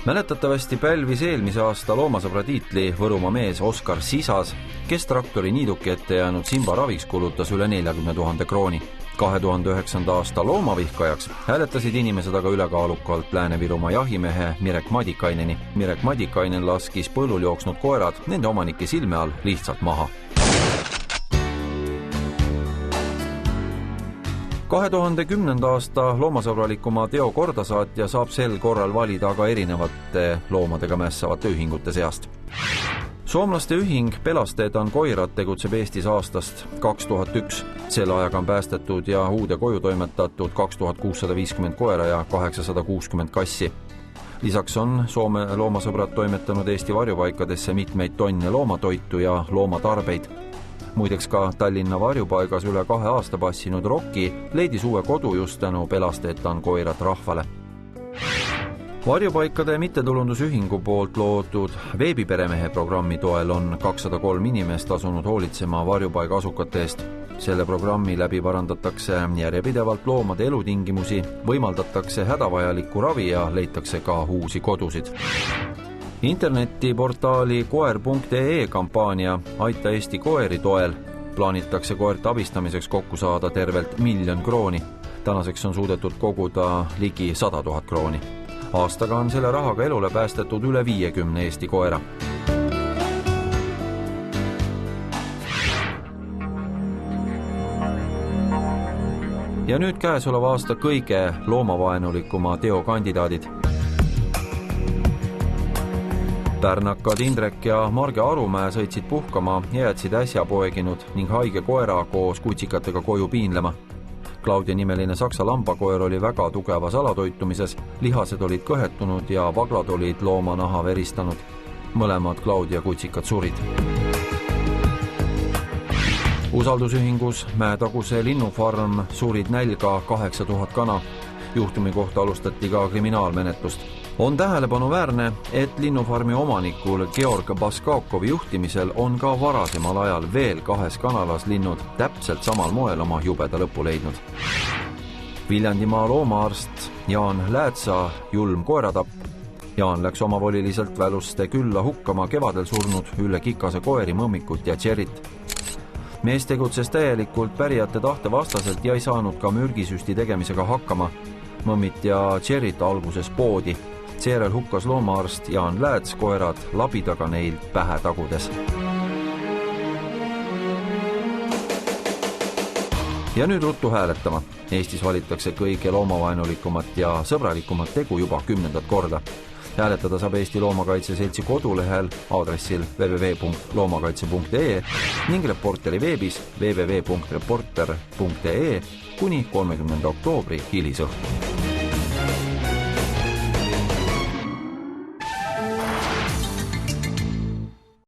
Mäletatavasti pälvis eelmise aasta loomasõbra tiitli Võrumaa mees Oskar Sisas, kes traktori niiduki ette jäänud Simba raviks kulutas üle 40 000 krooni. 2009. aasta loomavihkajaks hääletasid inimesed aga ülekaalukalt Lääne-Virumaa jahimehe Mirek Madikaineni. Mirek Madikainen laskis põllul jooksnud koerad nende omanike silme all lihtsalt maha. 2010. aasta loomasõbralikuma teo kordasaatja saab sel korral valida aga erinevate loomadega mässavate ühingute seast. Soomlaste ühing Pelasteetan koirad tegutseb Eestis aastast 2001. Selle ajaga on päästetud ja uude koju toimetatud 2650 koera ja 860 kassi. Lisaks on Soome loomasõbrad toimetanud Eesti varjupaikadesse mitmeid tonne loomatoitu ja loomatarbeid. Muideks ka Tallinna varjupaigas üle 2 aasta passinud Rocki leidis uue kodu just tänu Pelasteetan koirad rahvale. Varjupaikade mittetulundusühingu poolt loodud veebiperemehe programmi toel on 203 inimest asunud hoolitsema varjupaiga asukate eest. Selle programmi läbi parandatakse järjepidevalt loomade elutingimusi, võimaldatakse hädavajalikku ravi ja leitakse ka uusi kodusid. Internetiportaali koer.ee kampaania Aita Eesti koeri toel plaanitakse koerte abistamiseks kokku saada tervelt 1 000 000 krooni. Tänaseks on suudetud koguda ligi 100 000 krooni. Aastaga on selle rahaga elule päästetud üle 50 Eesti koera. Ja nüüd käesoleva aasta kõige loomavaenulikuma teokandidaadid. Pärnakad Indrek ja Marge Arumäe sõitsid puhkama ja jätsid äsja poeginud ning haige koera koos kutsikatega koju piinlema. Claudia nimeline saksa lambakoer oli väga tugevas alatoitumises, lihased olid kõhetunud ja vaglad olid loomanaha veristanud. Mõlemad Claudia kutsikad surid. Usaldusühingus Mäetaguse linnufarm surid nälga 8000 kana. Juhtumi kohta alustati ka kriminaalmenetlust. On tähelepanuväärne, et linnufarmi omanikul Georg Baskakovi juhtimisel on ka varasemal ajal veel 2 kanalas linnud täpselt samal moel oma jubeda lõpu leidnud. Viljandimaa loomaarst Jaan Läätsa julm koeratapp. Jaan läks omavoliliselt Väluste külla hukkama kevadel surnud Ülle Kikase koeri Mõmmikut ja Tšerit. Mees tegutses täielikult pärijate tahte vastaselt ja ei saanud ka mürgisüsti tegemisega hakkama. Mõmmit ja Tšerit alguses poodi. Seejärel hukkas loomaarst Jaan Lääts koerad labidaga neil pähe tagudes. Ja nüüd ruttu hääletama. Eestis valitakse kõige loomavaenulikumat ja sõbralikumat tegu juba 10. korda. Hääletada saab Eesti Loomakaitse Seltsi kodulehel aadressil www.loomakaitse.ee ning Reporteri veebis www.reporter.ee kuni 30. oktoobri hilisõhtu.